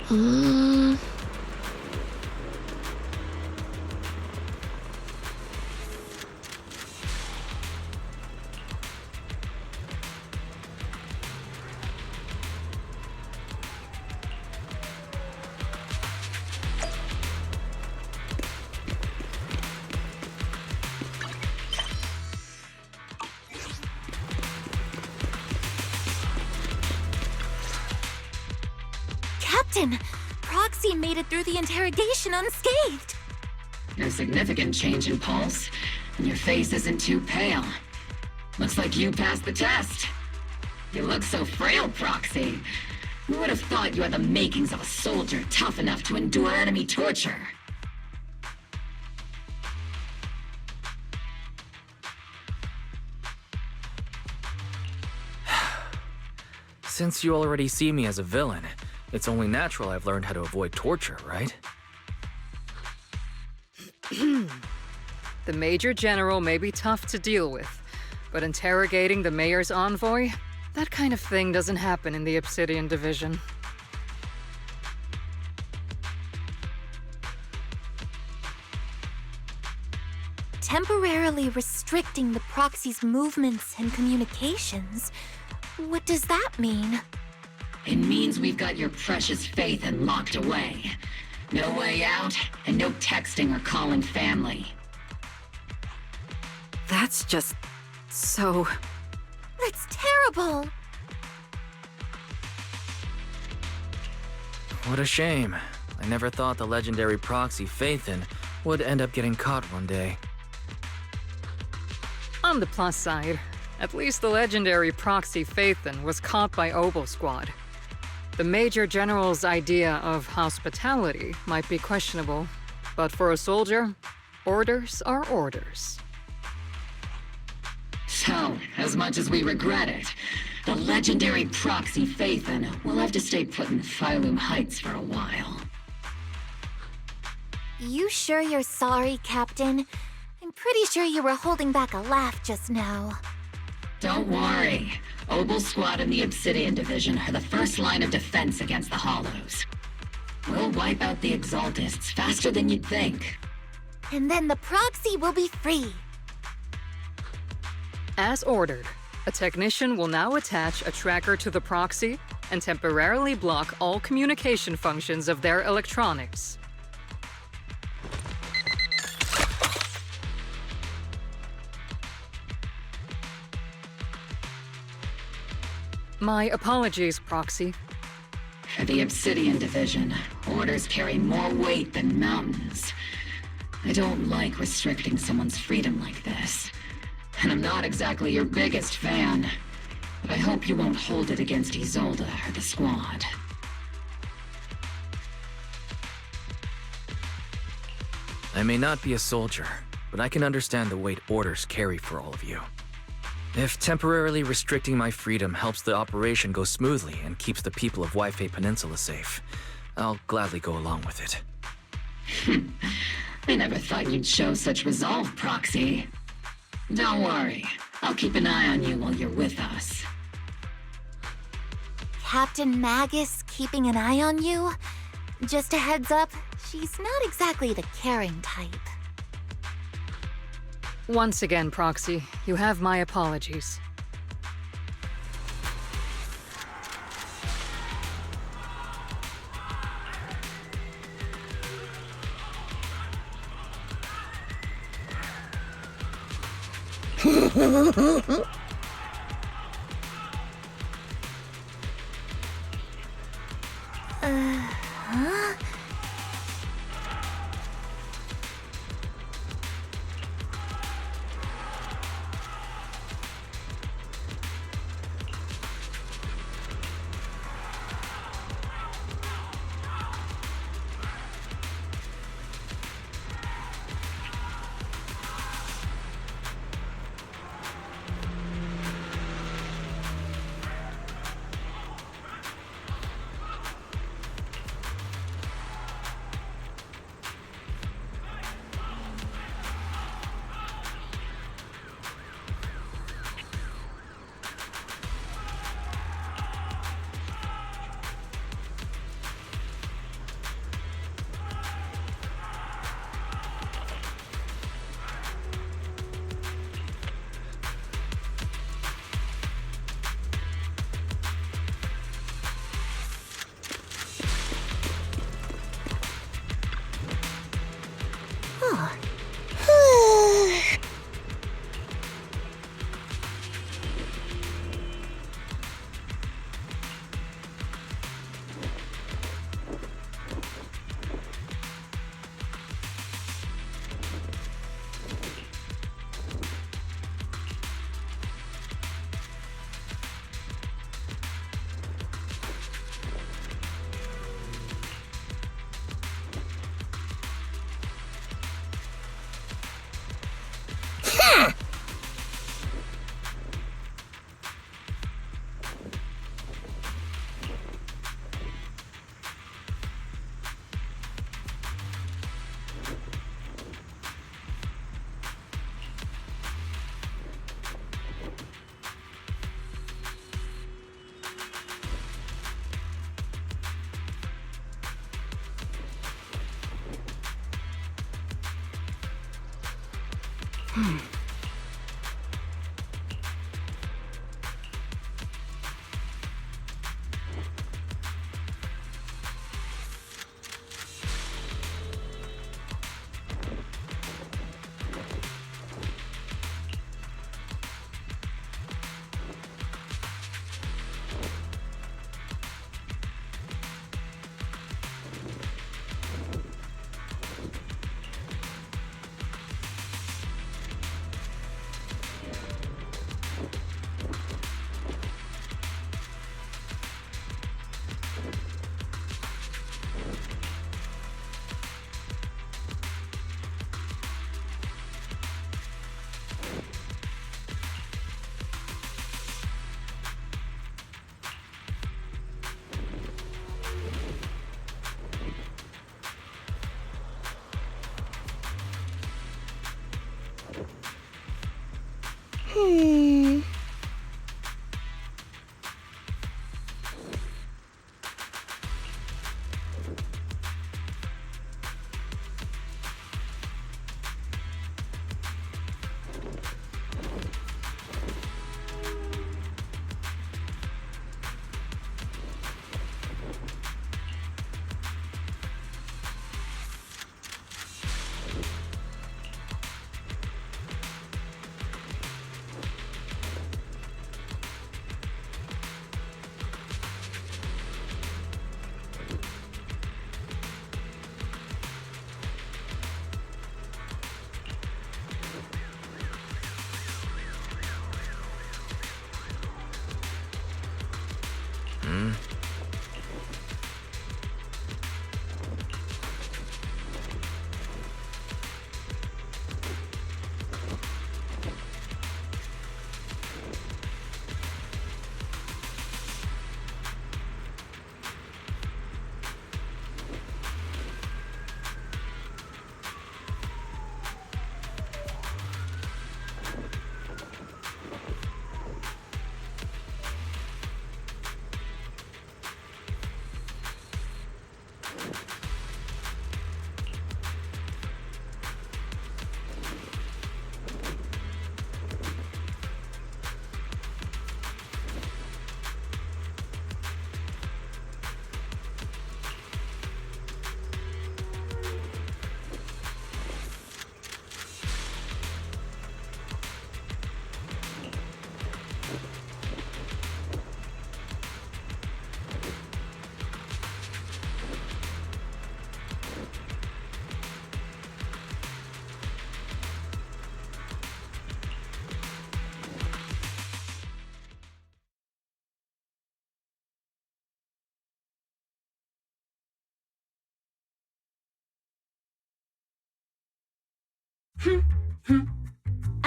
Hmm. Captain, Proxy made it through the interrogation unscathed. No significant change in pulse, and your face isn't too pale. Looks like you passed the test. You look so frail, Proxy. Who would have thought you had the makings of a soldier tough enough to endure enemy torture? Since you already see me as a villain, it's only natural I've learned how to avoid torture, right? The Major General may be tough to deal with, but interrogating the Mayor's envoy? That kind of thing doesn't happen in the Obsidian Division. Temporarily restricting the Proxy's movements and communications. What does that mean? It means we've got your precious Phaethon locked away. No way out, and no texting or calling family. That's just so... That's terrible! What a shame. I never thought the legendary proxy Phaethon would end up getting caught one day. On the plus side, at least the legendary proxy Phaethon was caught by Obel Squad. The Major General's idea of hospitality might be questionable, but for a soldier, orders are orders. So, as much as we regret it, the legendary proxy Phaethon will have to stay put in Phylum Heights for a while. You sure you're sorry, Captain? I'm pretty sure you were holding back a laugh just now. Don't worry. Obel Squad and the Obsidian Division are the first line of defense against the Hollows. We'll wipe out the Exaltists faster than you'd think. And then the Proxy will be free. As ordered, a technician will now attach a tracker to the proxy and temporarily block all communication functions of their electronics. My apologies, Proxy. For the Obsidian Division, orders carry more weight than mountains. I don't like restricting someone's freedom like this. And I'm not exactly your biggest fan. But I hope you won't hold it against Isolde or the Squad. I may not be a soldier, but I can understand the weight orders carry for all of you. If temporarily restricting my freedom helps the operation go smoothly and keeps the people of Waifei Peninsula safe, I'll gladly go along with it. I never thought you'd show such resolve, Proxy. Don't worry, I'll keep an eye on you while you're with us. Captain Magus keeping an eye on you? Just a heads up, she's not exactly the caring type. Once again, Proxy, you have my apologies. Huh?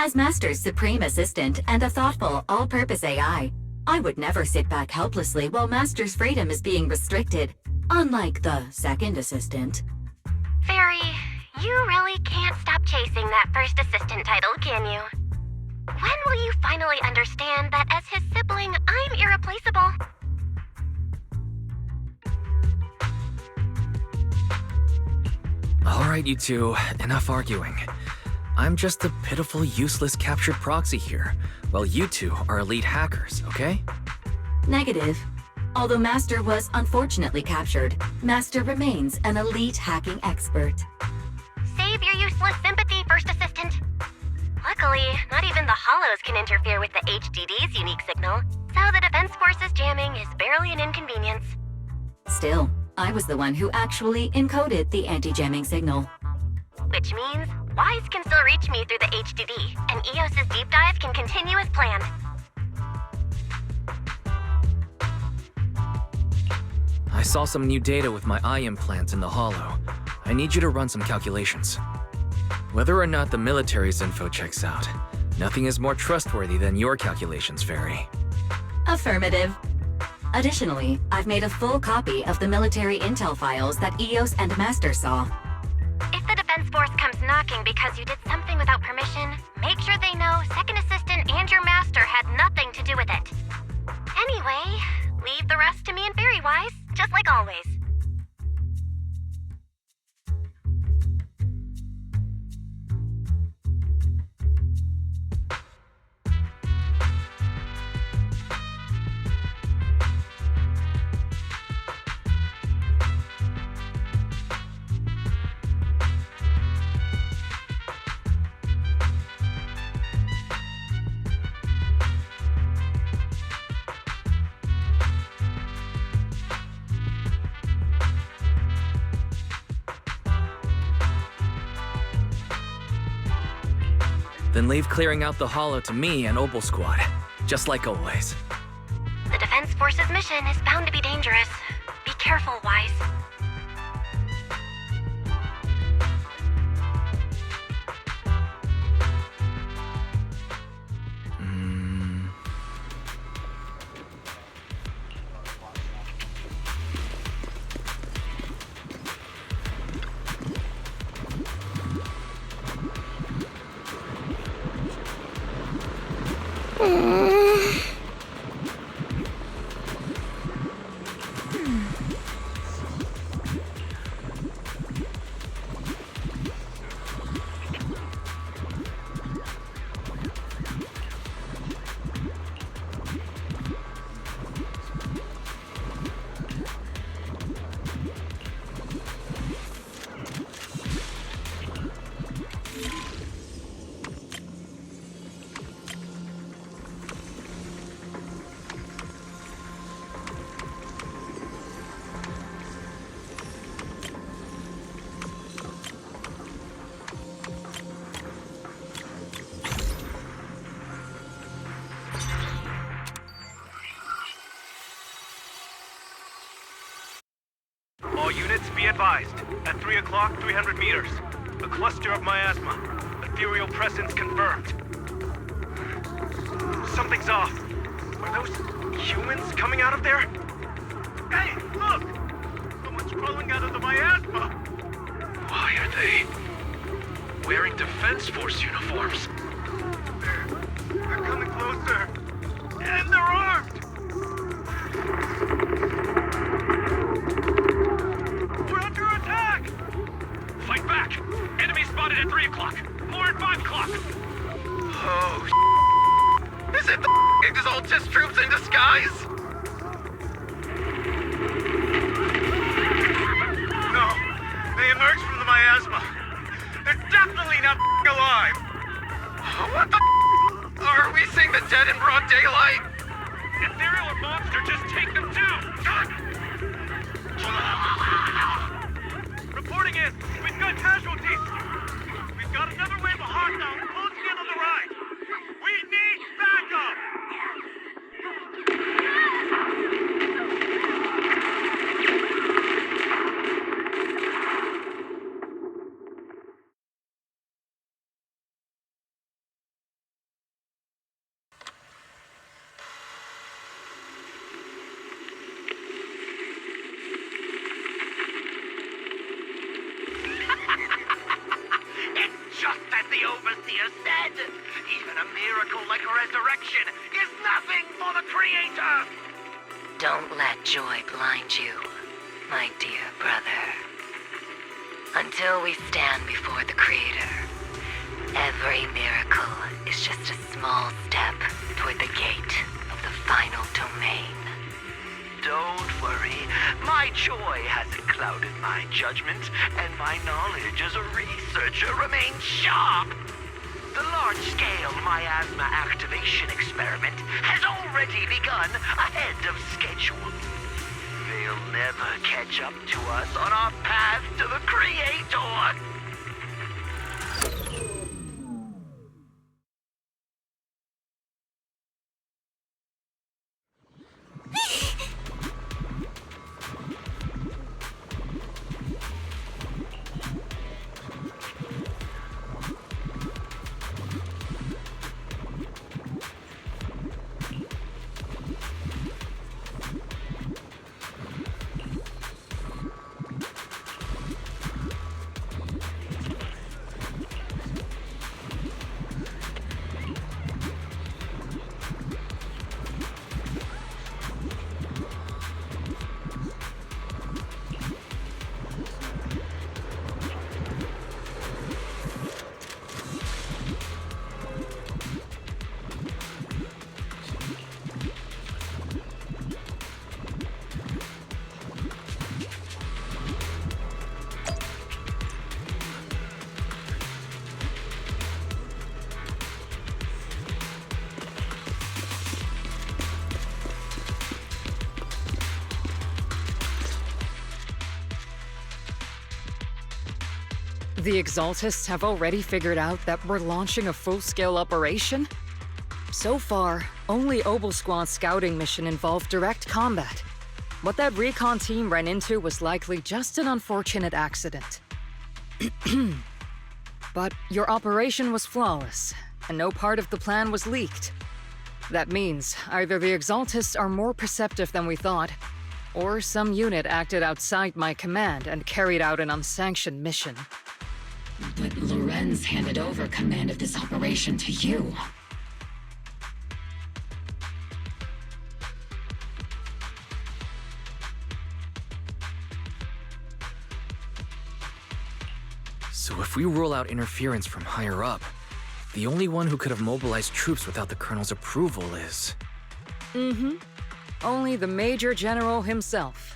As Master's supreme assistant and a thoughtful, all-purpose AI, I would never sit back helplessly while Master's freedom is being restricted, unlike the second assistant. Fairy, you really can't stop chasing that first assistant title, can you? When will you finally understand that as his sibling, I'm irreplaceable? Alright, you two, enough arguing. I'm just a pitiful, useless captured proxy here, while you two are elite hackers, okay? Negative. Although Master was unfortunately captured, Master remains an elite hacking expert. Save your useless sympathy, First Assistant. Luckily, not even the Hollows can interfere with the HDD's unique signal, so the Defense Force's jamming is barely an inconvenience. Still, I was the one who actually encoded the anti-jamming signal. Which means Wise can still reach me through the HDD, and EOS's deep dive can continue as planned. I saw some new data with my eye implants in the Hollow. I need you to run some calculations. Whether or not the military's info checks out, nothing is more trustworthy than your calculations, Fairy. Affirmative. Additionally, I've made a full copy of the military intel files that EOS and Master saw. If the Defense Force comes knocking because you did something without permission, make sure they know Second Assistant and your Master had nothing to do with it. Anyway, leave the rest to me and Fairy Wise, just like always. Then leave clearing out the hollow to me and Opal Squad, just like always. The Defense Force's mission is bound to be dangerous. Be careful, Wise. All units be advised. At 3 o'clock, 300 meters. A cluster of miasma. Ethereal presence confirmed. Something's off. Are those humans coming out of there? Hey, look! Someone's crawling out of the miasma! Why are they wearing Defense Force uniforms? They're coming closer. And they're armed! We're under attack! Fight back! Enemy spotted at 3 o'clock! More at 5 o'clock! Oh, is it the Exaltus troops in disguise? No, they emerged from the miasma. They're definitely not alive! What the are we seeing the dead in broad daylight? Ethereal or monster, just take them down! Reporting in! We've got casualties! We've got another wave of hostiles closing in on the right! We need backup! Just as the Overseer said, even a miracle like a resurrection is nothing for the Creator! Don't let joy blind you, my dear brother. Until we stand before the Creator, every miracle is just a small step toward the gate of the final domain. Don't worry, my joy hasn't clouded my judgment, and my knowledge as a researcher remains sharp. The large-scale miasma activation experiment has already begun ahead of schedule. They'll never catch up to us on our path to the Creator! The Exaltists have already figured out that we're launching a full-scale operation? So far, only Obel Squad's scouting mission involved direct combat. What that recon team ran into was likely just an unfortunate accident. But your operation was flawless, and no part of the plan was leaked. That means either the Exaltists are more perceptive than we thought, or some unit acted outside my command and carried out an unsanctioned mission. But Lorenz handed over command of this operation to you. So if we rule out interference from higher up, the only one who could have mobilized troops without the Colonel's approval is... Only the Major General himself.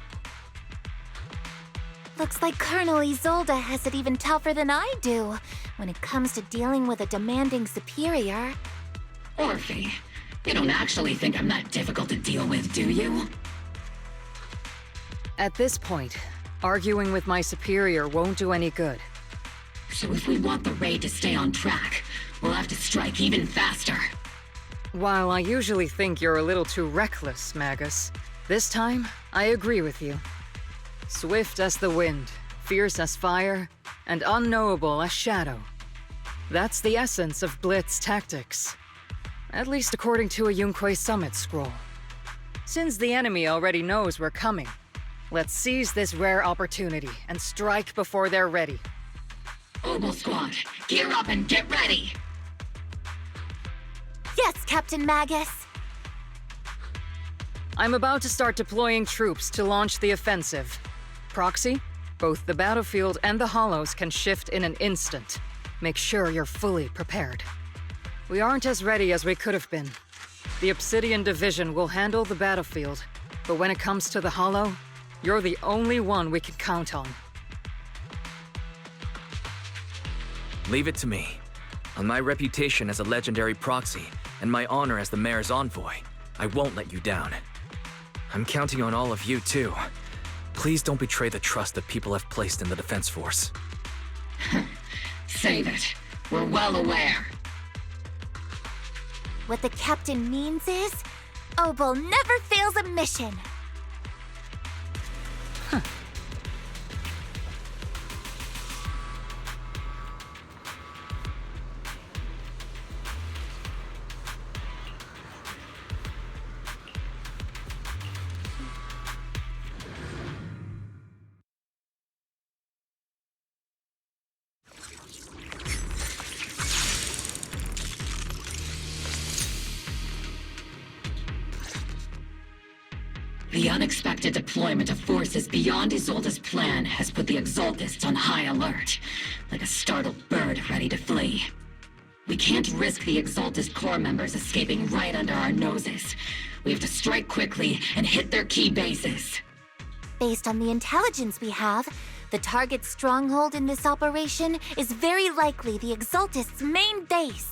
Looks like Colonel Isolde has it even tougher than I do when it comes to dealing with a demanding superior. Orphe, you don't actually think I'm that difficult to deal with, do you? At this point, arguing with my superior won't do any good. So if we want the raid to stay on track, we'll have to strike even faster. While I usually think you're a little too reckless, Magus, this time, I agree with you. Swift as the wind, fierce as fire, and unknowable as shadow. That's the essence of Blitz tactics. At least according to a Yunque Summit scroll. Since the enemy already knows we're coming, let's seize this rare opportunity and strike before they're ready. Obel Squad, gear up and get ready! Yes, Captain Magus! I'm about to start deploying troops to launch the offensive. Proxy, both the battlefield and the hollows can shift in an instant. Make sure you're fully prepared. We aren't as ready as we could have been. The Obsidian Division will handle the battlefield, but when it comes to the hollow, you're the only one we can count on. Leave it to me. On my reputation as a legendary proxy, and my honor as the mayor's envoy, I won't let you down. I'm counting on all of you, too. Please don't betray the trust that people have placed in the Defense Force. Save it. We're well aware. What the captain means is, Obel never fails a mission. The unexpected deployment of forces beyond Isolde's plan has put the Exaltists on high alert, like a startled bird ready to flee. We can't risk the Exaltist Corps members escaping right under our noses. We have to strike quickly and hit their key bases. Based on the intelligence we have, the target stronghold in this operation is very likely the Exaltists' main base.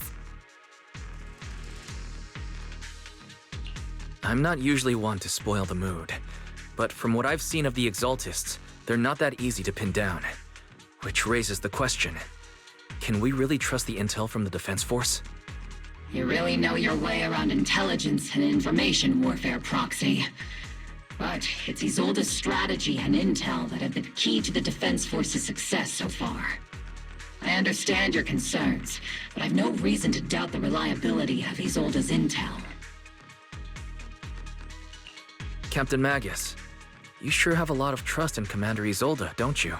I'm not usually one to spoil the mood, but from what I've seen of the Exaltists, they're not that easy to pin down. Which raises the question, can we really trust the intel from the Defense Force? You really know your way around intelligence and information warfare, Proxy. But it's Isolde's strategy and intel that have been key to the Defense Force's success so far. I understand your concerns, but I've no reason to doubt the reliability of Isolde's intel. Captain Magus, you sure have a lot of trust in Commander Isolde, don't you?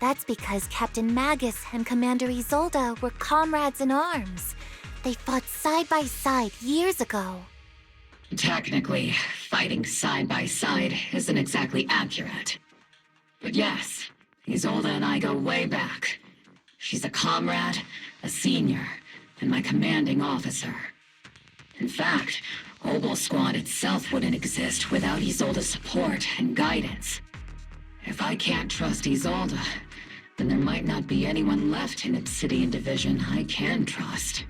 That's because Captain Magus and Commander Isolde were comrades in arms. They fought side by side years ago. Technically, fighting side by side isn't exactly accurate. But yes, Isolde and I go way back. She's a comrade, a senior, and my commanding officer. In fact, Obel Squad itself wouldn't exist without Isolde's support and guidance. If I can't trust Isolde, then there might not be anyone left in Obsidian Division I can trust.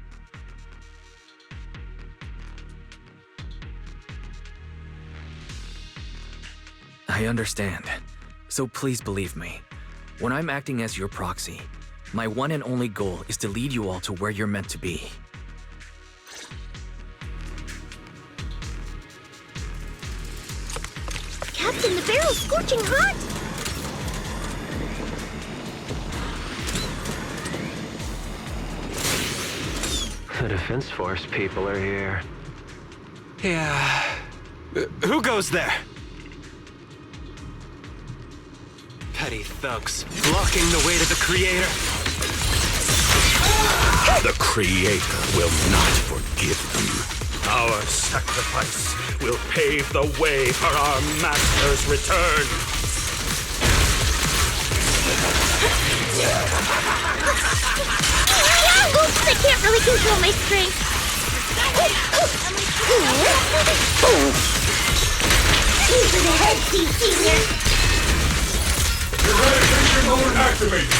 I understand. So please believe me. When I'm acting as your proxy, My one and only goal is to lead you all to where you're meant to be. Captain, the barrel's scorching hot! The Defense Force people are here. Yeah. Who goes there? Petty thugs, blocking the way to the Creator. The Creator will not forgive them. Our sacrifice will pave the way for our Master's return. Oops, I can't really control my strength. Over the head, Senior. Eradication mode activated.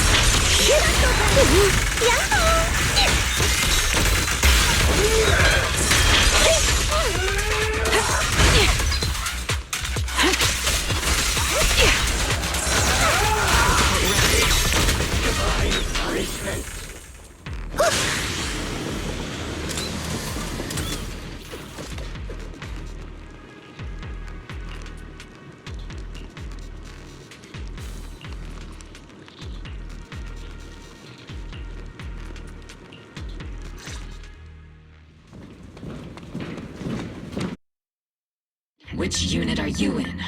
Which unit are you in?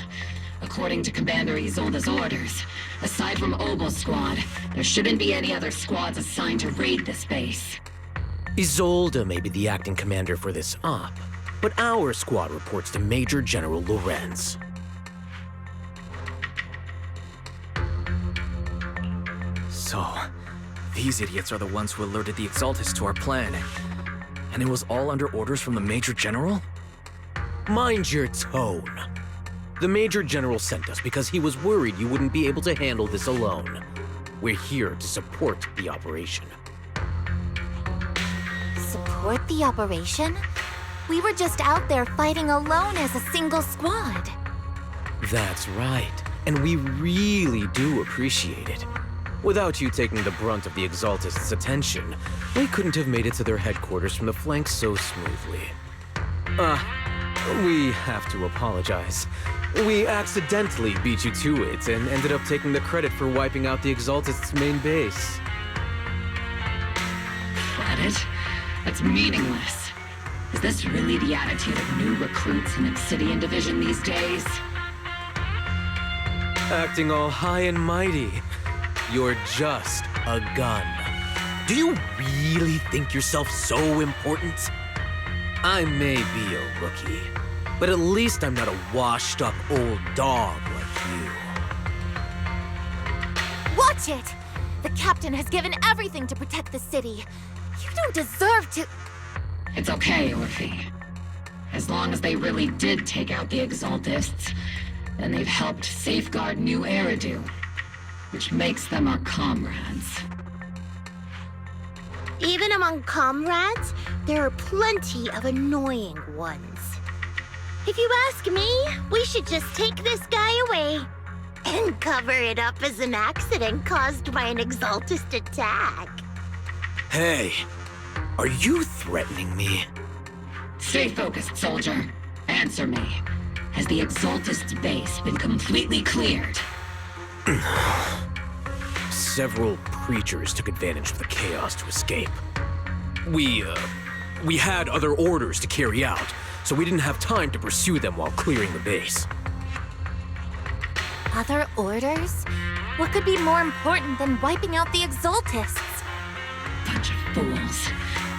According to Commander Isolde's orders, aside from Obel Squad, there shouldn't be any other squads assigned to raid this base. Isolde may be the acting commander for this op, but our squad reports to Major General Lorenz. So, these idiots are the ones who alerted the Exaltus to our plan. And it was all under orders from the Major General? Mind your tone. The Major General sent us because he was worried you wouldn't be able to handle this alone. We're here to support the operation. Support the operation? We were just out there fighting alone as a single squad. That's right, and we really do appreciate it. Without you taking the brunt of the Exaltists' attention, we couldn't have made it to their headquarters from the flank so smoothly. We have to apologize. We accidentally beat you to it and ended up taking the credit for wiping out the Exaltists' main base. Credit? That's meaningless. Is this really the attitude of new recruits in Obsidian Division these days? Acting all high and mighty. You're just a gun. Do you really think yourself so important? I may be a rookie, but at least I'm not a washed-up old dog like you. Watch it! The captain has given everything to protect the city. You don't deserve to... It's okay, Orphe. As long as they really did take out the Exaltists, then they've helped safeguard New Eridu, which makes them our comrades. Even among comrades, there are plenty of annoying ones. If you ask me, we should just take this guy away and cover it up as an accident caused by an Exaltist attack. Hey, are you threatening me? Stay focused, soldier. Answer me. Has the Exaltist's base been completely cleared? Several preachers took advantage of the chaos to escape. We had other orders to carry out, so we didn't have time to pursue them while clearing the base. Other orders? What could be more important than wiping out the Exaltists? Bunch of fools.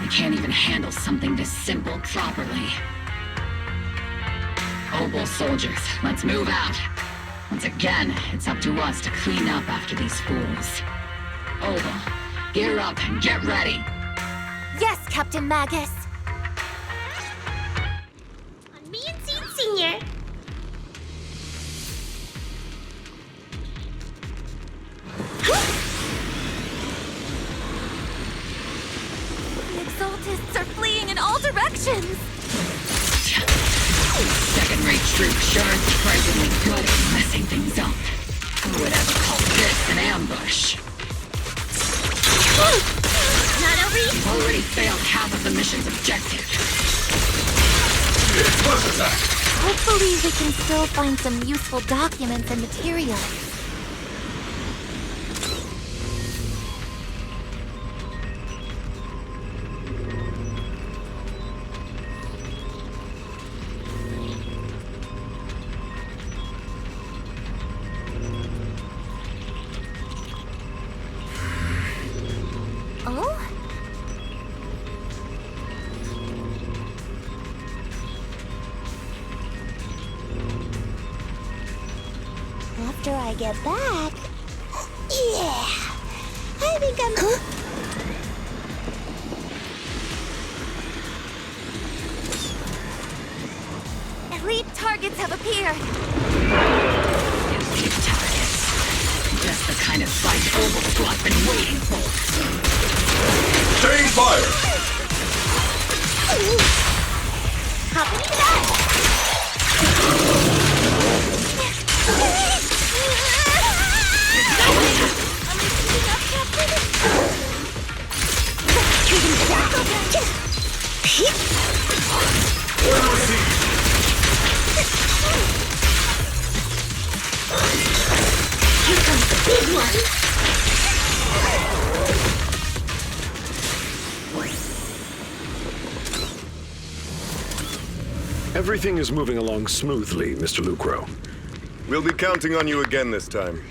They can't even handle something this simple properly. Obel soldiers, let's move out. Once again, it's up to us to clean up after these fools. Obel, gear up and get ready. Yes, Captain Magus. On me and Seed Senior. The Exaltists are fleeing in all directions. Second-rate troops sure are surprisingly good at messing things up. Who would ever call this an ambush? Not over yet. Already failed half of the mission's objective. Hopefully we can still find some useful documents and materials. Oh? After I get back... Yeah! I think I'm... Elite targets have appeared! Elite targets. Just the kind of fight Oval Squad's been waiting for. Change fire! Hop into that! Here comes the big one! Everything is moving along smoothly, Mr. Lucro. We'll be counting on you again this time.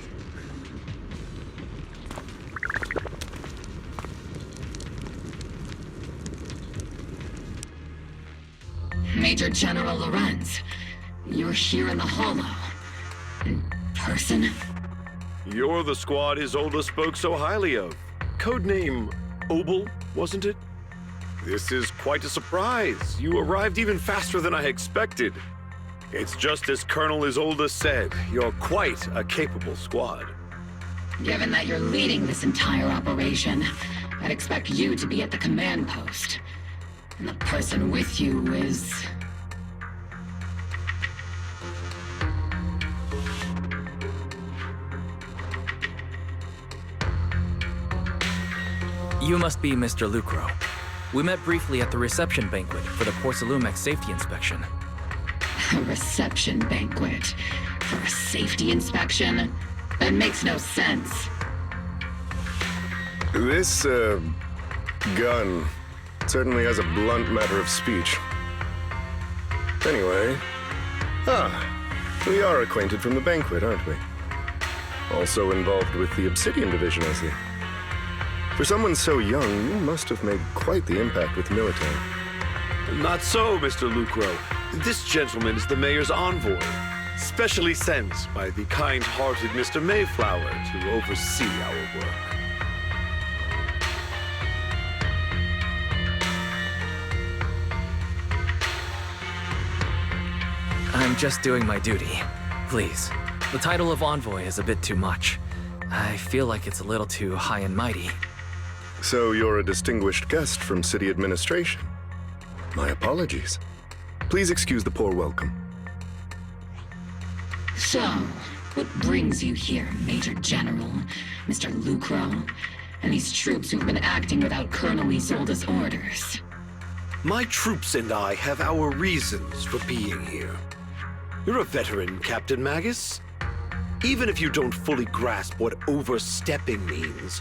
Major General Lorenz, you're here in the Hollow. In person? You're the squad Isolde spoke so highly of. Codename Obel, wasn't it? This is quite a surprise. You arrived even faster than I expected. It's just as Colonel Isolde said, you're quite a capable squad. Given that you're leading this entire operation, I'd expect you to be at the command post. And the person with you is... You must be Mr. Lucro. We met briefly at the reception banquet for the Porcelumex safety inspection. A reception banquet for a safety inspection? That makes no sense. This, gun certainly has a blunt matter of speech. Anyway, we are acquainted from the banquet, aren't we? Also involved with the Obsidian Division, I see. For someone so young, you must have made quite the impact with the military. Not so, Mr. Lucro. This gentleman is the mayor's envoy, specially sent by the kind-hearted Mr. Mayflower to oversee our work. I'm just doing my duty. Please. The title of envoy is a bit too much. I feel like it's a little too high and mighty. So you're a distinguished guest from city administration. My apologies. Please excuse the poor welcome. So, what brings you here, Major General, Mr. Lucro, and these troops who've been acting without Colonel Isolde's orders? My troops and I have our reasons for being here. You're a veteran, Captain Magus. Even if you don't fully grasp what overstepping means,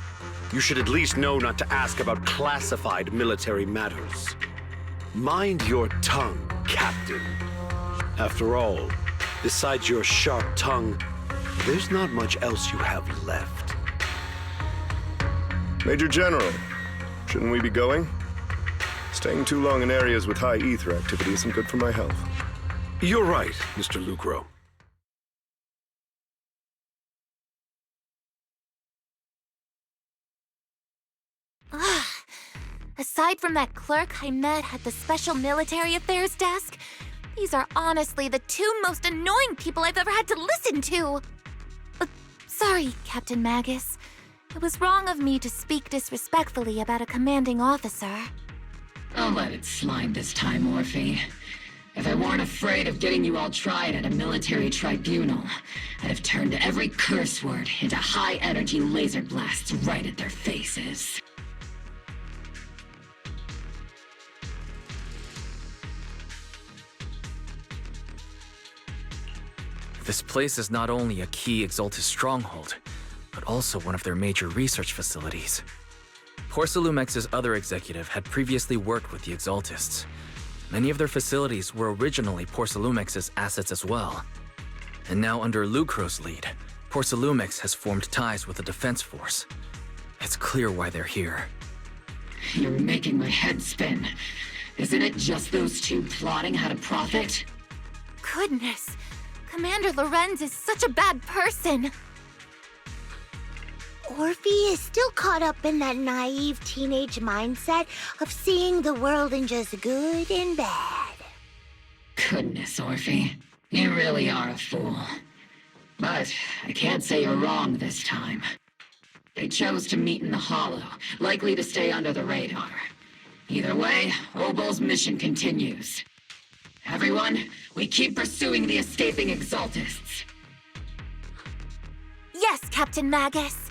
you should at least know not to ask about classified military matters. Mind your tongue, Captain. After all, besides your sharp tongue, there's not much else you have left. Major General, shouldn't we be going? Staying too long in areas with high ether activity isn't good for my health. You're right, Mr. Lucro. Aside from that clerk I met at the Special Military Affairs desk, these are honestly the two most annoying people I've ever had to listen to. Sorry, Captain Magus. It was wrong of me to speak disrespectfully about a commanding officer. I'll let it slide this time, Orphe. If I weren't afraid of getting you all tried at a military tribunal, I'd have turned every curse word into high-energy laser blasts right at their faces. This place is not only a key Exaltus stronghold, but also one of their major research facilities. Porcelumex's other executive had previously worked with the Exaltists. Many of their facilities were originally Porcelumex's assets as well. And now under Lucro's lead, Porcelumex has formed ties with the defense force. It's clear why they're here. You're making my head spin. Isn't it just those two plotting how to profit? Goodness, Commander Lorenz is such a bad person. Orphe is still caught up in that naive teenage mindset of seeing the world in just good and bad. Goodness, Orphe. You really are a fool. But I can't say you're wrong this time. They chose to meet in the Hollow, likely to stay under the radar. Either way, Obol's mission continues. Everyone, we keep pursuing the escaping Exaltists. Yes, Captain Magus.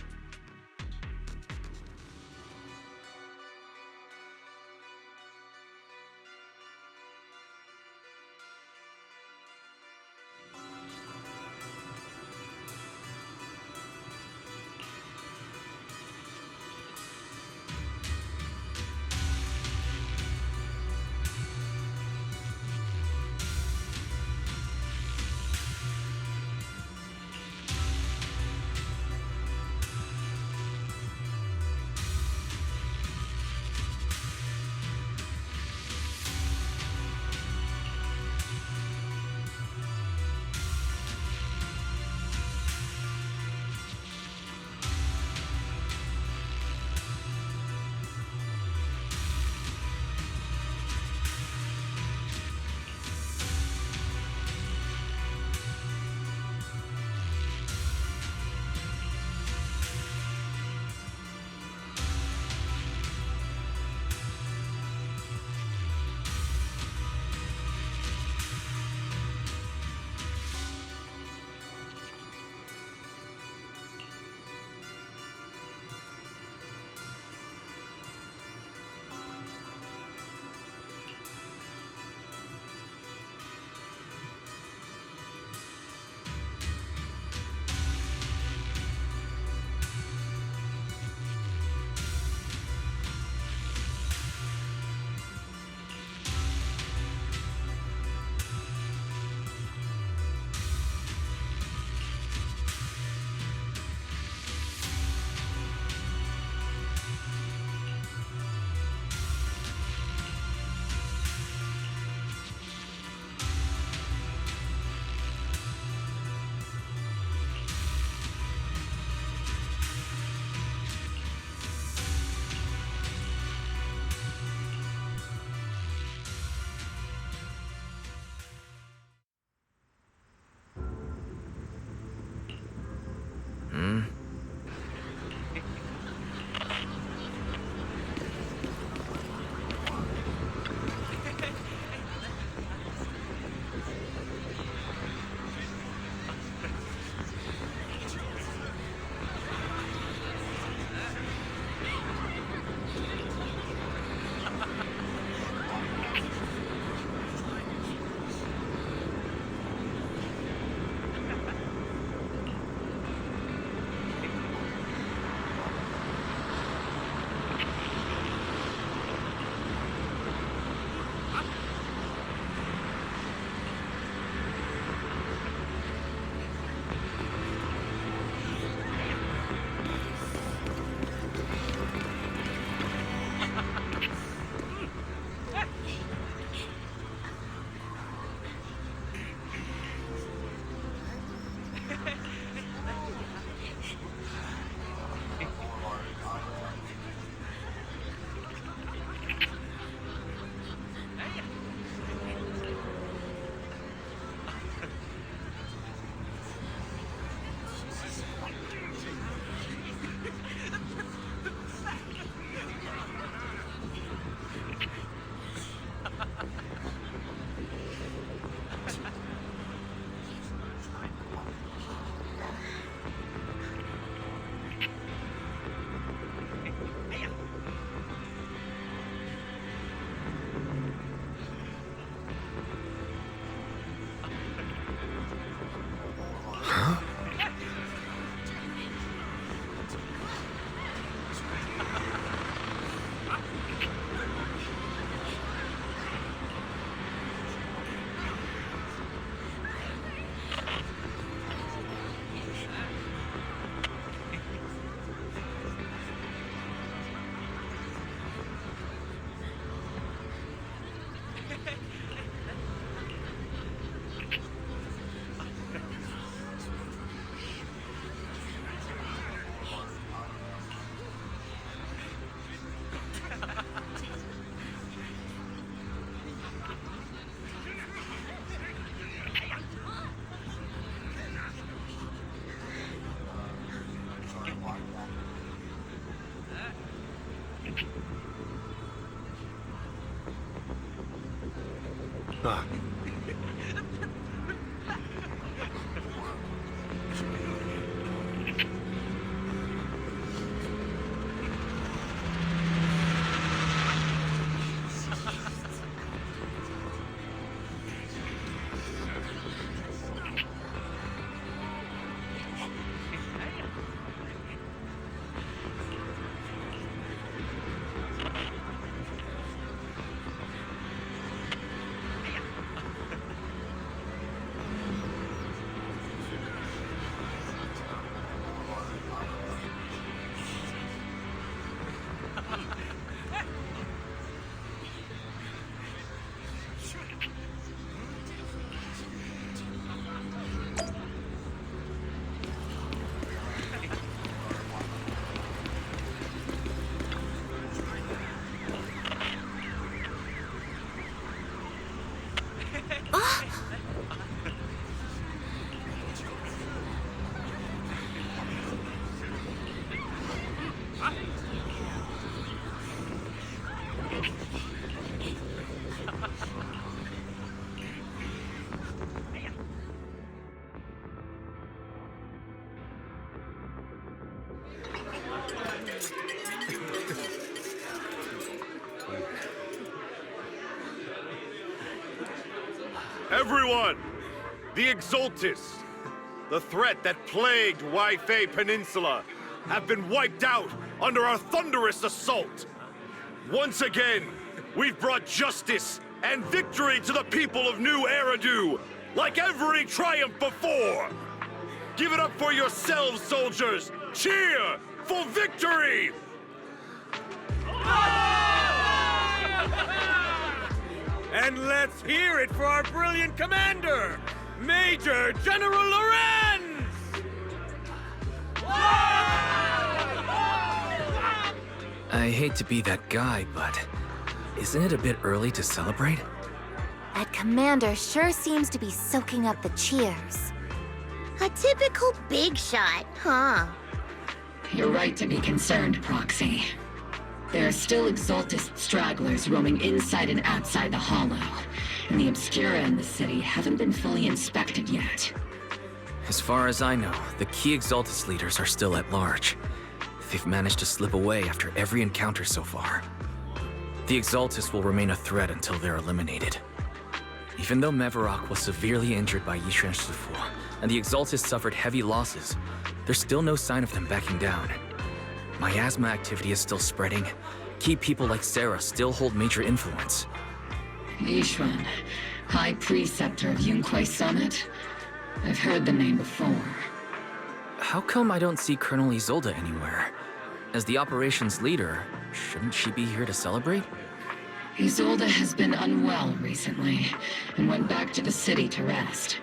Ah. Everyone! The Exaltists, the threat that plagued Waifei Peninsula, have been wiped out under our thunderous assault. Once again, we've brought justice and victory to the people of New Eridu, like every triumph before! Give it up for yourselves, soldiers! Cheer for victory! And let's hear it for our brilliant commander, Major General Lorenz! I hate to be that guy, but isn't it a bit early to celebrate? That commander sure seems to be soaking up the cheers. A typical big shot, huh? You're right to be concerned, Proxy. There are still Exaltist stragglers roaming inside and outside the Hollow, and the Obscura in the city haven't been fully inspected yet. As far as I know, the key Exaltist leaders are still at large. They've managed to slip away after every encounter so far. The Exaltists will remain a threat until they're eliminated. Even though Mevarok was severely injured by Yishuan Shifu, and the Exaltists suffered heavy losses, there's still no sign of them backing down. Miasma activity is still spreading. Key people like Sarah still hold major influence. Yishuan, High Preceptor of Yunquai Summit? I've heard the name before. How come I don't see Colonel Isolde anywhere? As the operations leader, shouldn't she be here to celebrate? Isolde has been unwell recently, and went back to the city to rest.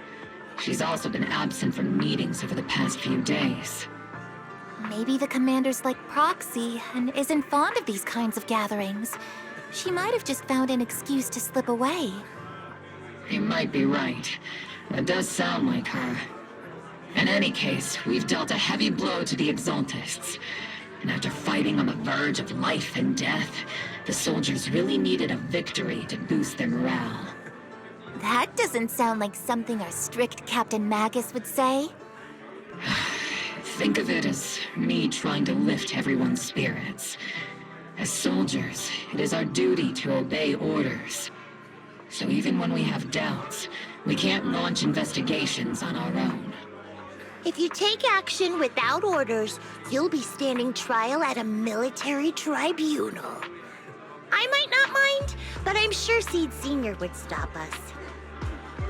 She's also been absent from meetings over the past few days. Maybe the commander's like Proxy and isn't fond of these kinds of gatherings. She might have just found an excuse to slip away. You might be right. That does sound like her. In any case, we've dealt a heavy blow to the Exaltists. And after fighting on the verge of life and death, the soldiers really needed a victory to boost their morale. That doesn't sound like something our strict Captain Magus would say. Think of it as me trying to lift everyone's spirits. As soldiers, it is our duty to obey orders. So even when we have doubts, we can't launch investigations on our own. If you take action without orders, you'll be standing trial at a military tribunal. I might not mind, but I'm sure Seed Sr. would stop us.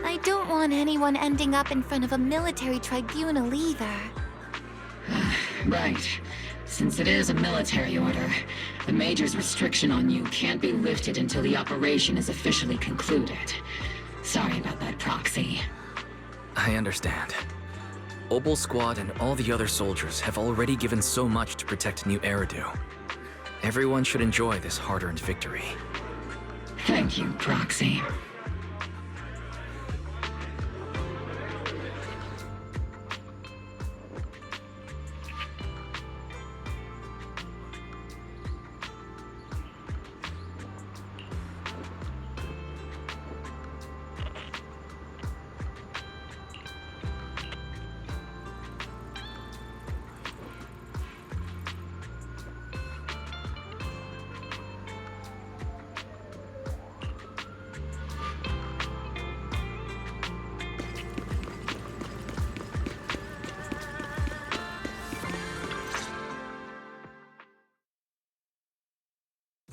I don't want anyone ending up in front of a military tribunal either. Right. Since it is a military order, the Major's restriction on you can't be lifted until the operation is officially concluded. Sorry about that, Proxy. I understand. Obol Squad and all the other soldiers have already given so much to protect New Eridu. Everyone should enjoy this hard-earned victory. Thank you, Proxy.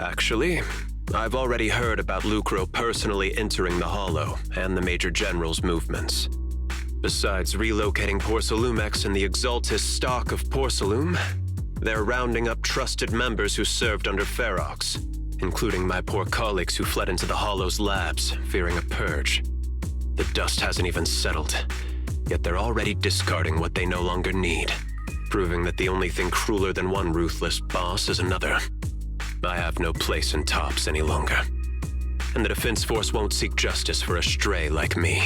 Actually, I've already heard about Lucro personally entering the Hollow and the Major General's movements. Besides relocating Porcelumex and the Exaltis stock of Porcelume, they're rounding up trusted members who served under Ferox, including my poor colleagues who fled into the Hollow's labs, fearing a purge. The dust hasn't even settled, yet they're already discarding what they no longer need, proving that the only thing crueler than one ruthless boss is another. I have no place in Tops any longer, and the Defense Force won't seek justice for a stray like me.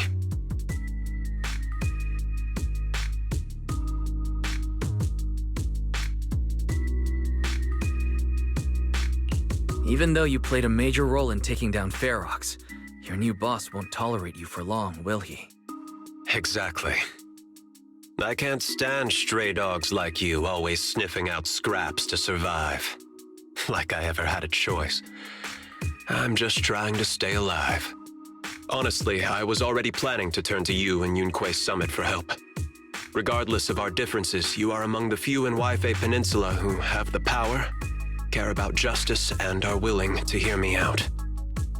Even though you played a major role in taking down Ferox, your new boss won't tolerate you for long, will he? Exactly. I can't stand stray dogs like you always sniffing out scraps to survive. Like I ever had a choice. I'm just trying to stay alive. Honestly, I was already planning to turn to you and Yunque Summit for help. Regardless of our differences, you are among the few in Waifei Peninsula who have the power, care about justice, and are willing to hear me out.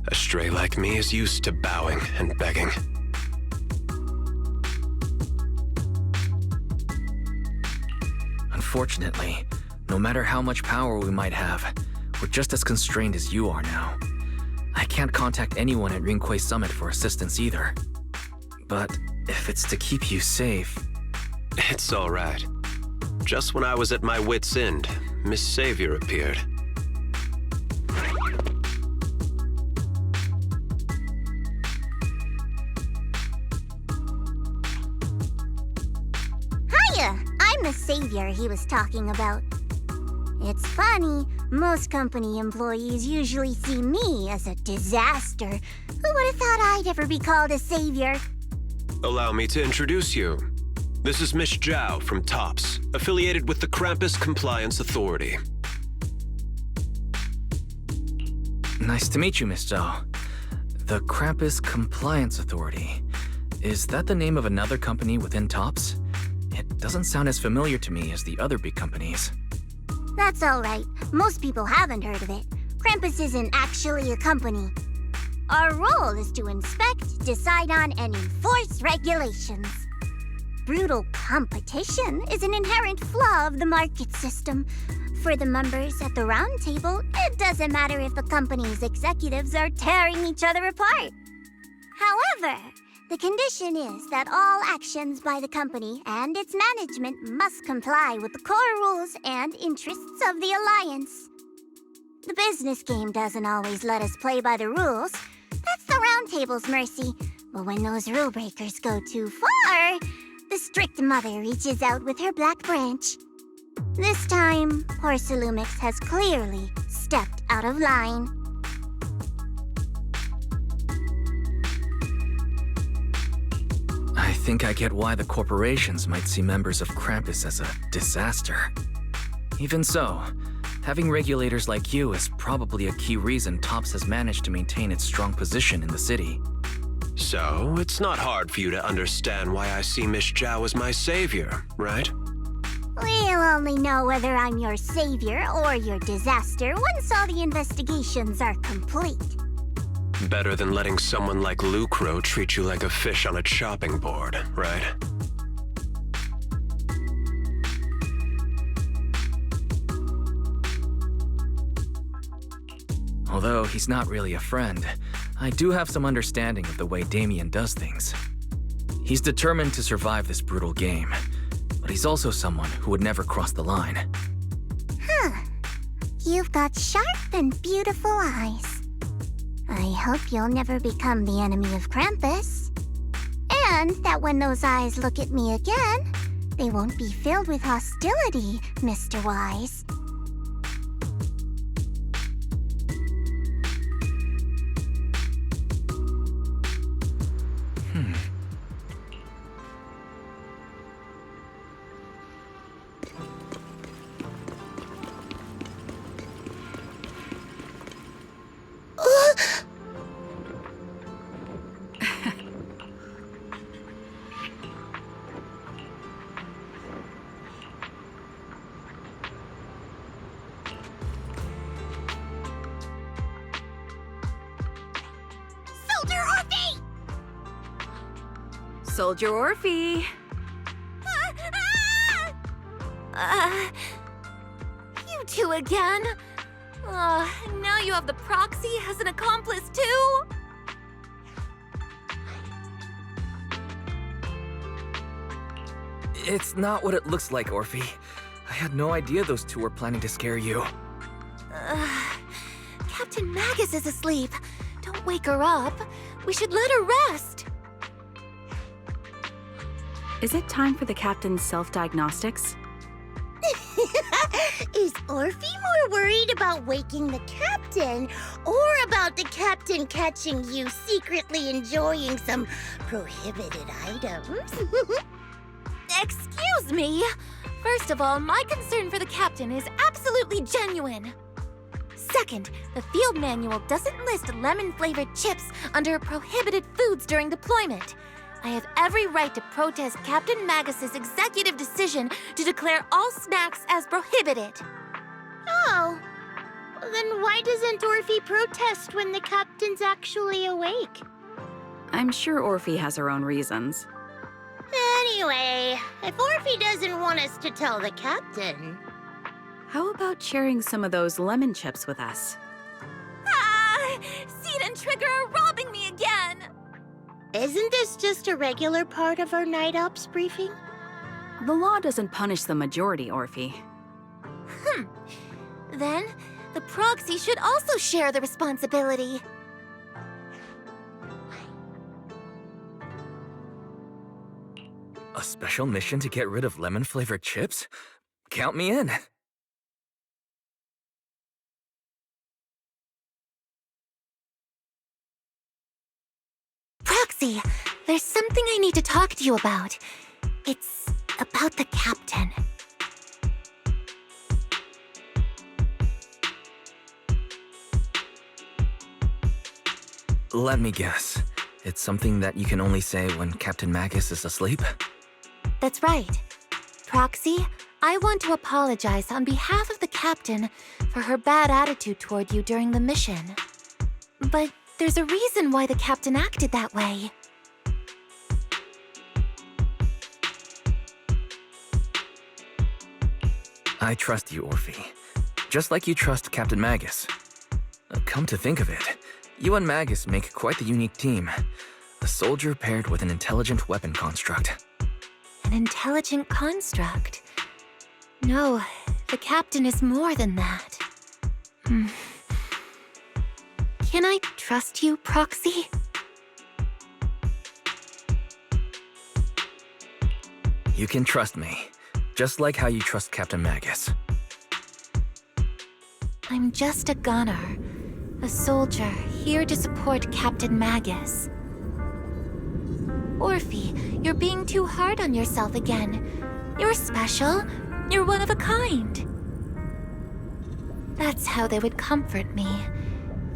A stray like me is used to bowing and begging. Unfortunately, no matter how much power we might have, we're just as constrained as you are now. I can't contact anyone at Yunque Summit for assistance either. But if it's to keep you safe... It's all right. Just when I was at my wit's end, Miss Savior appeared. Hiya! I'm the savior he was talking about. It's funny, most company employees usually see me as a disaster. Who would have thought I'd ever be called a savior? Allow me to introduce you. This is Miss Zhao from Tops, affiliated with the Krampus Compliance Authority. Nice to meet you, Miss Zhao. The Krampus Compliance Authority. Is that the name of another company within Tops? It doesn't sound as familiar to me as the other big companies. That's alright. Most people haven't heard of it. Krampus isn't actually a company. Our role is to inspect, decide on, and enforce regulations. Brutal competition is an inherent flaw of the market system. For the members at the round table, it doesn't matter if the company's executives are tearing each other apart. However, the condition is that all actions by the company and its management must comply with the core rules and interests of the Alliance. The business game doesn't always let us play by the rules. That's the round table's mercy. But when those rule breakers go too far, the strict mother reaches out with her black branch. This time, Porcelumix has clearly stepped out of line. I think I get why the corporations might see members of Krampus as a disaster. Even so, having regulators like you is probably a key reason Tops has managed to maintain its strong position in the city. So, it's not hard for you to understand why I see Miss Zhao as my savior, right? We'll only know whether I'm your savior or your disaster once all the investigations are complete. Better than letting someone like Lucro treat you like a fish on a chopping board, right? Although he's not really a friend, I do have some understanding of the way Damien does things. He's determined to survive this brutal game, but he's also someone who would never cross the line. Huh. You've got sharp and beautiful eyes. I hope you'll never become the enemy of Krampus. And that when those eyes look at me again, they won't be filled with hostility, Mr. Wise. Soldier Orphe. You two again? Now you have the proxy as an accomplice too? It's not what it looks like, Orphe. I had no idea those two were planning to scare you. Captain Magus is asleep. Don't wake her up. We should let her rest. Is it time for the captain's self-diagnostics? Is Orphe more worried about waking the captain or about the captain catching you secretly enjoying some prohibited items? Excuse me. First of all, my concern for the captain is absolutely genuine. Second, the field manual doesn't list lemon-flavored chips under prohibited foods during deployment. I have every right to protest Captain Magus's executive decision to declare all snacks as prohibited. Oh, then why doesn't Orphe protest when the captain's actually awake? I'm sure Orphe has her own reasons. Anyway, if Orphe doesn't want us to tell the captain... How about sharing some of those lemon chips with us? Seed and Trigger are robbing me again! Isn't this just a regular part of our night ops briefing? The law doesn't punish the majority, Orphe. Then, the proxy should also share the responsibility. A special mission to get rid of lemon-flavored chips? Count me in. Proxy, there's something I need to talk to you about. It's about the captain. Let me guess. It's something that you can only say when Captain Magus is asleep? That's right. Proxy, I want to apologize on behalf of the captain for her bad attitude toward you during the mission. But there's a reason why the captain acted that way. I trust you, Orphe. Just like you trust Captain Magus. Come to think of it, you and Magus make quite the unique team. A soldier paired with an intelligent weapon construct. An intelligent construct? No, the captain is more than that. Can I trust you, Proxy? You can trust me, just like how you trust Captain Magus. I'm just a gunner, a soldier here to support Captain Magus. Orphe, you're being too hard on yourself again. You're special. You're one of a kind. That's how they would comfort me,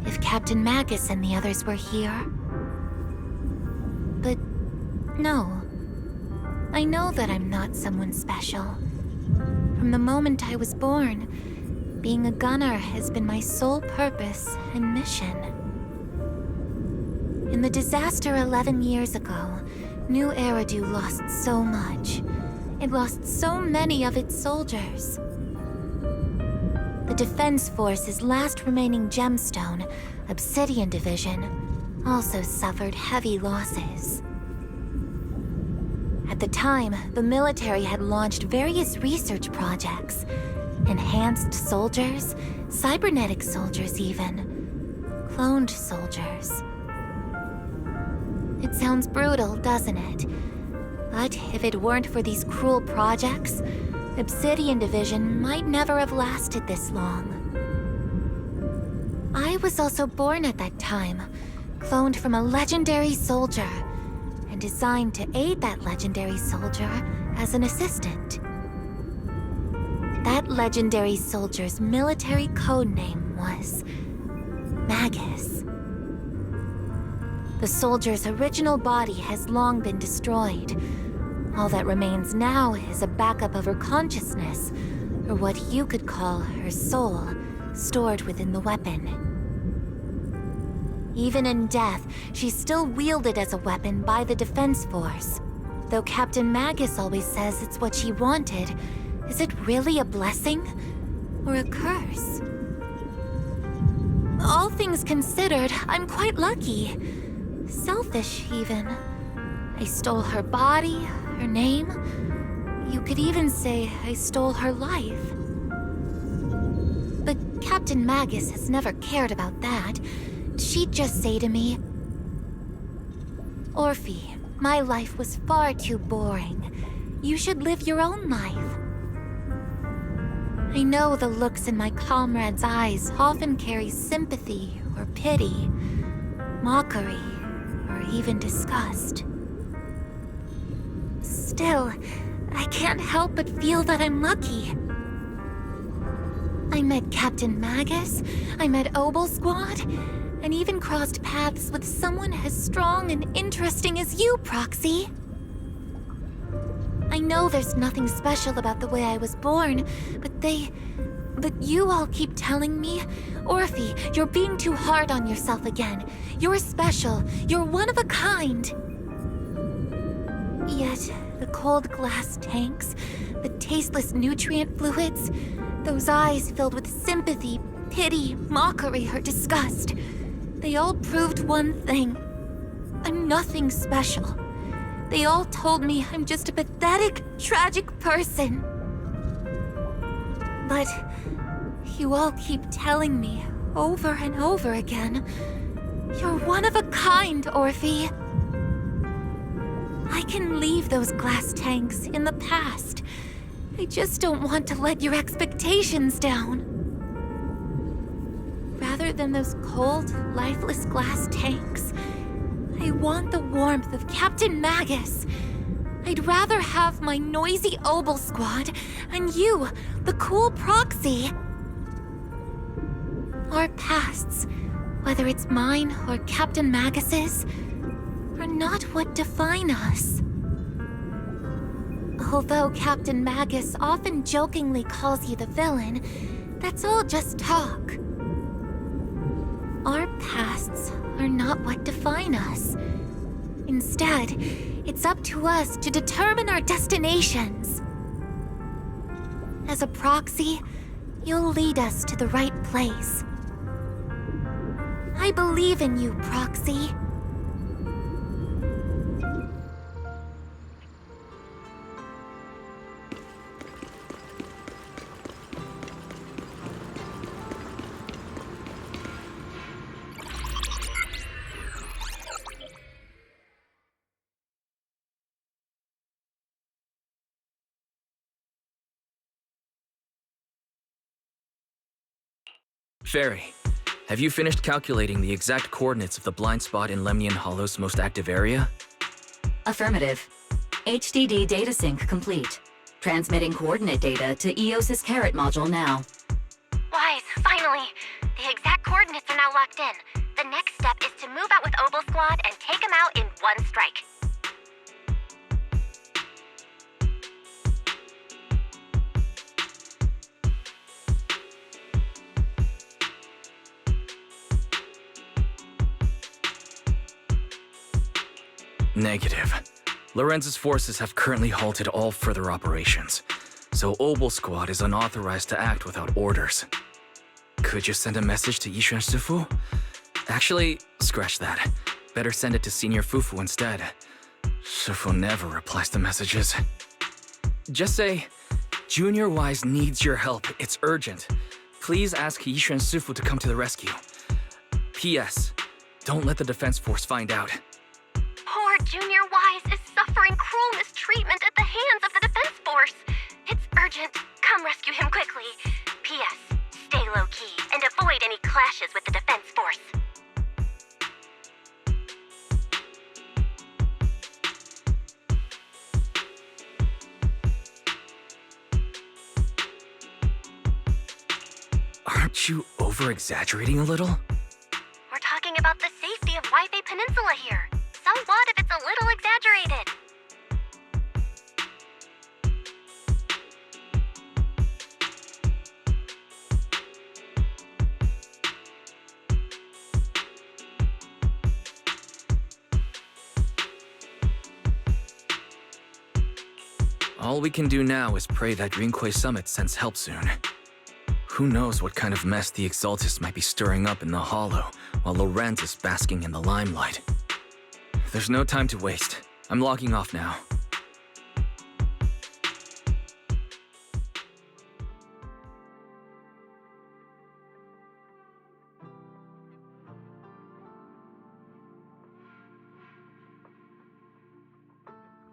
if Captain Magus and the others were here. But no. I know that I'm not someone special. From the moment I was born, being a gunner has been my sole purpose and mission. In the disaster 11 years ago, New Eridu lost so much. It lost so many of its soldiers. The Defense Force's last remaining gemstone, Obsidian Division, also suffered heavy losses. At the time, the military had launched various research projects. Enhanced soldiers, cybernetic soldiers even, cloned soldiers. It sounds brutal, doesn't it? But if it weren't for these cruel projects, Obsidian Division might never have lasted this long. I was also born at that time, cloned from a legendary soldier, and designed to aid that legendary soldier as an assistant. That legendary soldier's military codename was Magus. The soldier's original body has long been destroyed. All that remains now is a backup of her consciousness, or what you could call her soul, stored within the weapon. Even in death, she's still wielded as a weapon by the Defense Force. Though Captain Magus always says it's what she wanted, is it really a blessing or a curse? All things considered, I'm quite lucky. Selfish, even. I stole her body, her name. You could even say I stole her life. But Captain Magus has never cared about that. She'd just say to me, "Orphe, my life was far too boring. You should live your own life." I know the looks in my comrades' eyes often carry sympathy or pity, mockery, or even disgust. Still, I can't help but feel that I'm lucky. I met Captain Magus, I met Obel Squad, and even crossed paths with someone as strong and interesting as you, Proxy. I know there's nothing special about the way I was born, but you all keep telling me, "Orphe, you're being too hard on yourself again. You're special. You're one of a kind." Yet, the cold glass tanks, the tasteless nutrient fluids, those eyes filled with sympathy, pity, mockery, or disgust, they all proved one thing. I'm nothing special. They all told me I'm just a pathetic, tragic person. But you all keep telling me over and over again, "You're one of a kind, Orphe." I can leave those glass tanks in the past. I just don't want to let your expectations down. Rather than those cold, lifeless glass tanks, I want the warmth of Captain Magus. I'd rather have my noisy Obel Squad and you, the cool Proxy. Our pasts, whether it's mine or Captain Magus's, are not what define us. Although Captain Magus often jokingly calls you the villain, that's all just talk. Our pasts are not what define us. Instead, it's up to us to determine our destinations. As a Proxy, you'll lead us to the right place. I believe in you, Proxy. Fairy, have you finished calculating the exact coordinates of the blind spot in Lemnian Hollow's most active area? Affirmative. HDD data sync complete. Transmitting coordinate data to EOS's Carrot module now. Wise, finally! The exact coordinates are now locked in. The next step is to move out with Obel Squad and take them out in one strike. Negative. Lorenz's forces have currently halted all further operations, so Obel Squad is unauthorized to act without orders. Could you send a message to Yishuan Sifu? Actually, scratch that. Better send it to Senior Fufu instead. Sifu never replies to messages. Just say, Junior Wise needs your help. It's urgent. Please ask Yishuan Sifu to come to the rescue. P.S. Don't let the defense force find out. Poor Junior Wise is suffering cruel mistreatment at the hands of the defense force. It's urgent. Come rescue him quickly. P.S. Stay low-key and avoid any clashes with the defense force. Aren't you over-exaggerating a little? We're talking about the safety of Waifei Peninsula here. So what if it's a little exaggerated? All we can do now is pray that Rinquay Summit sends help soon. Who knows what kind of mess the Exaltists might be stirring up in the Hollow, while Lorenz is basking in the limelight. There's no time to waste. I'm logging off now.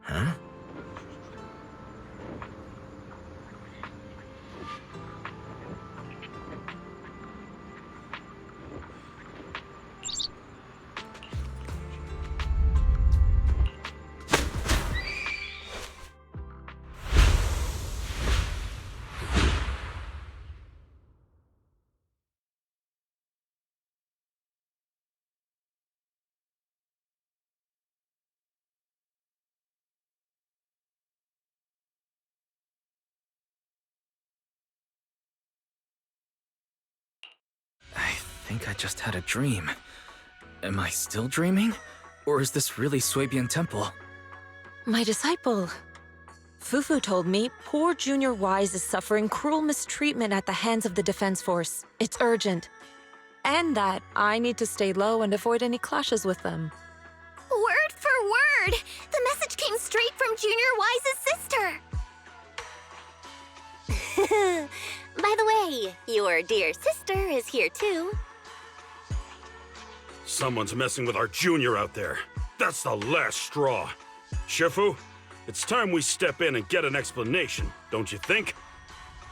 Huh? I think I just had a dream. Am I still dreaming? Or is this really Suebian Temple? My disciple. Fufu told me poor Junior Wise is suffering cruel mistreatment at the hands of the Defense Force. It's urgent. And that I need to stay low and avoid any clashes with them. Word for word! The message came straight from Junior Wise's sister! By the way, your dear sister is here too. Someone's messing with our junior out there. That's the last straw. Shifu, it's time we step in and get an explanation, don't you think?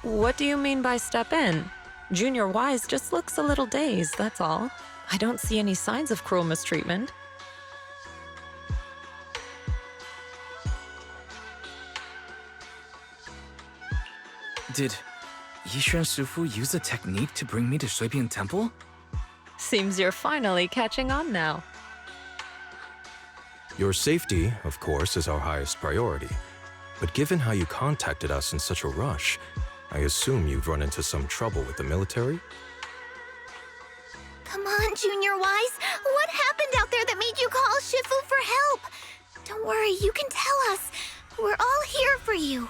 What do you mean by step in? Junior Wise just looks a little dazed, that's all. I don't see any signs of cruel mistreatment. Did Yishuan Sufu use a technique to bring me to Suebian Temple? Seems you're finally catching on now. Your safety, of course, is our highest priority. But given how you contacted us in such a rush, I assume you've run into some trouble with the military? Come on, Junior Wise. What happened out there that made you call Shifu for help? Don't worry, you can tell us. We're all here for you.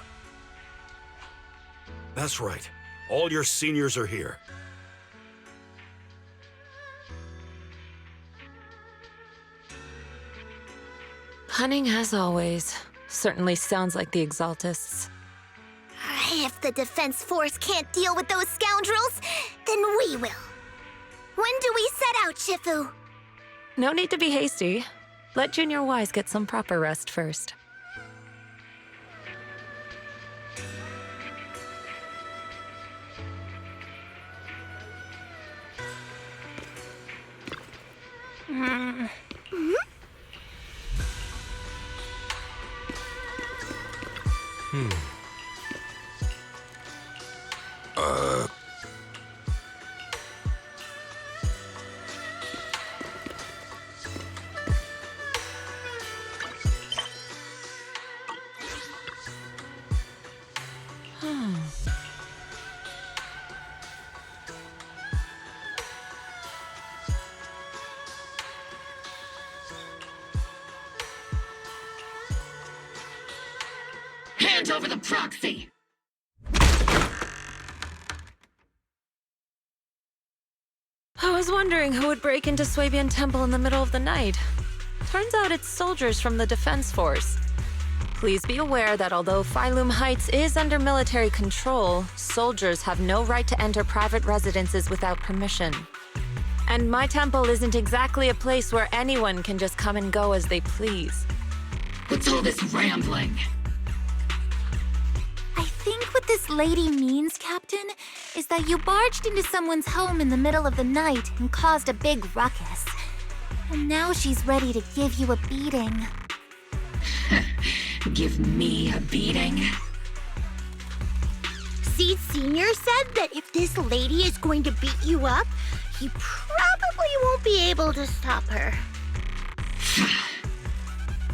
That's right. All your seniors are here. Cunning as always. Certainly sounds like the Exaltists. If the Defense Force can't deal with those scoundrels, then we will. When do we set out, Shifu? No need to be hasty. Let Junior Wise get some proper rest first. Hand over the proxy! I was wondering who would break into Suebian Temple in the middle of the night. Turns out it's soldiers from the Defense Force. Please be aware that although Phylum Heights is under military control, soldiers have no right to enter private residences without permission. And my temple isn't exactly a place where anyone can just come and go as they please. What's all this rambling? I think what this lady means, Captain, is that you barged into someone's home in the middle of the night and caused a big ruckus. And now she's ready to give you a beating. Give me a beating? Seed Sr. said that if this lady is going to beat you up, he probably won't be able to stop her.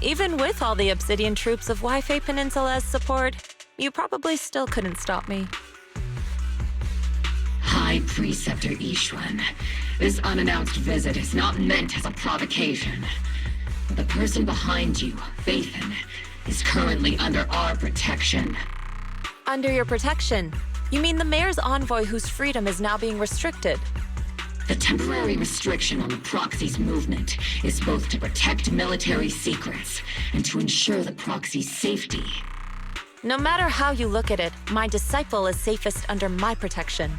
Even with all the Obsidian troops of Wi-Fi Peninsula as support, you probably still couldn't stop me. High Preceptor Yishuan, this unannounced visit is not meant as a provocation. The person behind you, Faithin, is currently under our protection. Under your protection? You mean the mayor's envoy whose freedom is now being restricted? The temporary restriction on the proxy's movement is both to protect military secrets and to ensure the proxy's safety. No matter how you look at it, my disciple is safest under my protection.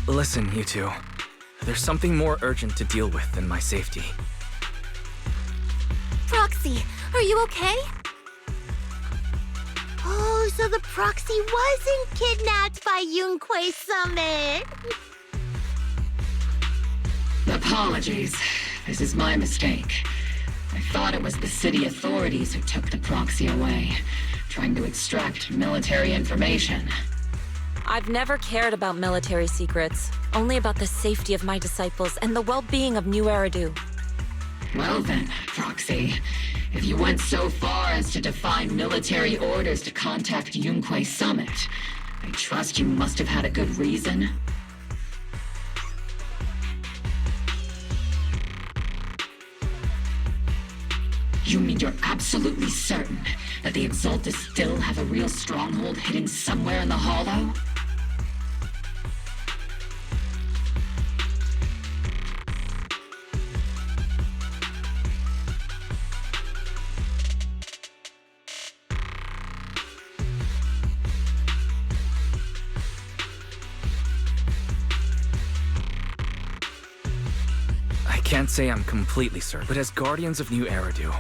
Listen, you two. There's something more urgent to deal with than my safety. Proxy, are you okay? Oh, so the proxy wasn't kidnapped by Yunquei Summit. Apologies. This is my mistake. I thought it was the city authorities who took the proxy away, trying to extract military information. I've never cared about military secrets, only about the safety of my disciples and the well-being of New Eridu. Well then, Proxy, if you went so far as to defy military orders to contact Yunquei Summit, I trust you must have had a good reason. You mean you're absolutely certain that the Exaltus still have a real stronghold hidden somewhere in the Hollow? I can't say I'm completely certain, but as Guardians of New Eridu,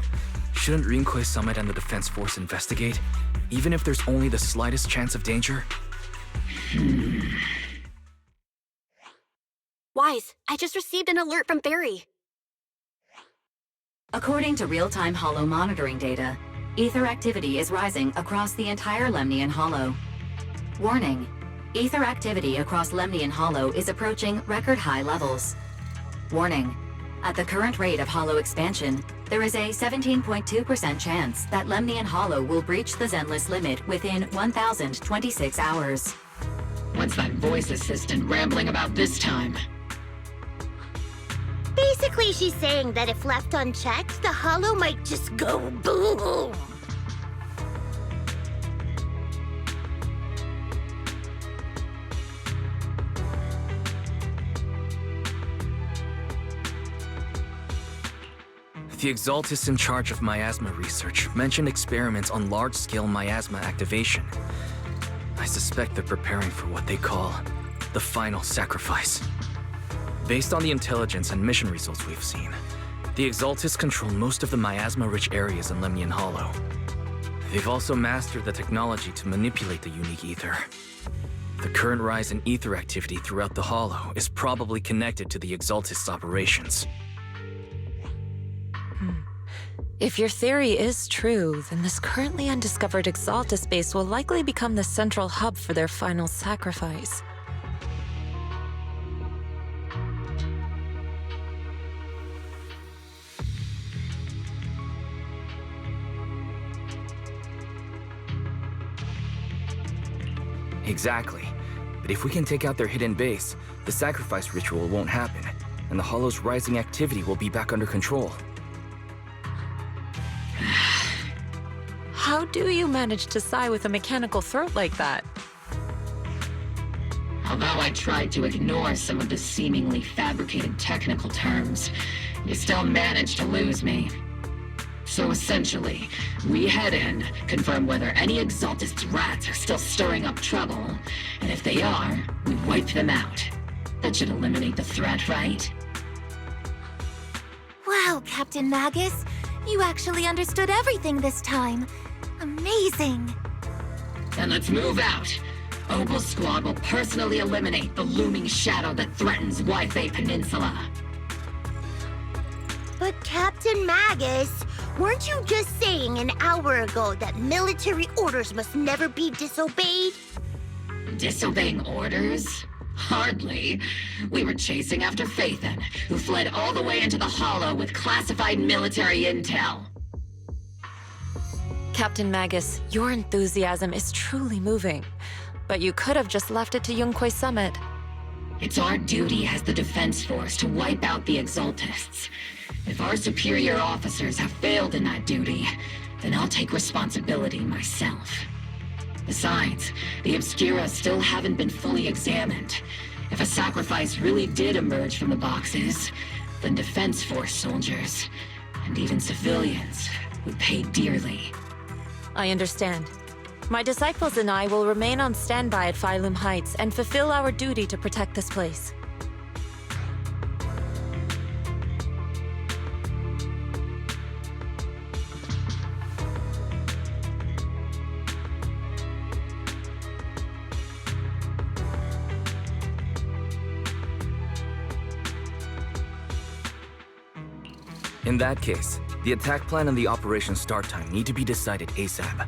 shouldn't Yunquei Summit and the Defense Force investigate, even if there's only the slightest chance of danger? Wise, I just received an alert from Barry. According to real-time Hollow monitoring data, ether activity is rising across the entire Lemnian Hollow. Warning, ether activity across Lemnian Hollow is approaching record-high levels. Warning, at the current rate of Hollow expansion, there is a 17.2% chance that Lemnian Hollow will breach the Zenless limit within 1,026 hours. What's that voice assistant rambling about this time? Basically, she's saying that if left unchecked, the Hollow might just go boom. The Exaltus in charge of miasma research mentioned experiments on large-scale miasma activation. I suspect they're preparing for what they call the final sacrifice. Based on the intelligence and mission results we've seen, the Exaltus control most of the miasma-rich areas in Lemnian Hollow. They've also mastered the technology to manipulate the unique ether. The current rise in ether activity throughout the Hollow is probably connected to the Exaltus operations. If your theory is true, then this currently undiscovered Exaltus base will likely become the central hub for their final sacrifice. Exactly. But if we can take out their hidden base, the sacrifice ritual won't happen, and the Hollow's rising activity will be back under control. How do you manage to sigh with a mechanical throat like that? Although I tried to ignore some of the seemingly fabricated technical terms, you still managed to lose me. So essentially, we head in, confirm whether any Exaltus rats are still stirring up trouble, and if they are, we wipe them out. That should eliminate the threat, right? Wow, Captain Magus, you actually understood everything this time. Amazing. Then let's move out. Opal Squad will personally eliminate the looming shadow that threatens Wi-Fi Peninsula. But Captain Magus, weren't you just saying an hour ago that military orders must never be disobeyed? Disobeying orders? Hardly. We were chasing after Phaethon, who fled all the way into the Hollow with classified military intel. Captain Magus, your enthusiasm is truly moving. But you could have just left it to Yunquei Summit. It's our duty as the Defense Force to wipe out the Exaltists. If our superior officers have failed in that duty, then I'll take responsibility myself. Besides, the Obscura still haven't been fully examined. If a sacrifice really did emerge from the boxes, then Defense Force soldiers, and even civilians, would pay dearly. I understand. My disciples and I will remain on standby at Phylum Heights and fulfill our duty to protect this place. In that case, the attack plan and the operation start time need to be decided ASAP.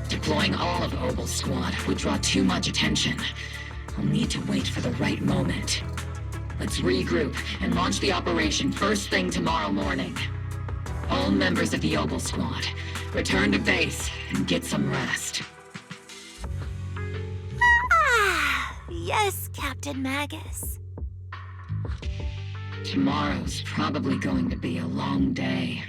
Deploying all of Obel's squad would draw too much attention. I'll need to wait for the right moment. Let's regroup and launch the operation first thing tomorrow morning. All members of the Obel squad, return to base and get some rest. Yes, Captain Magus. Tomorrow's probably going to be a long day.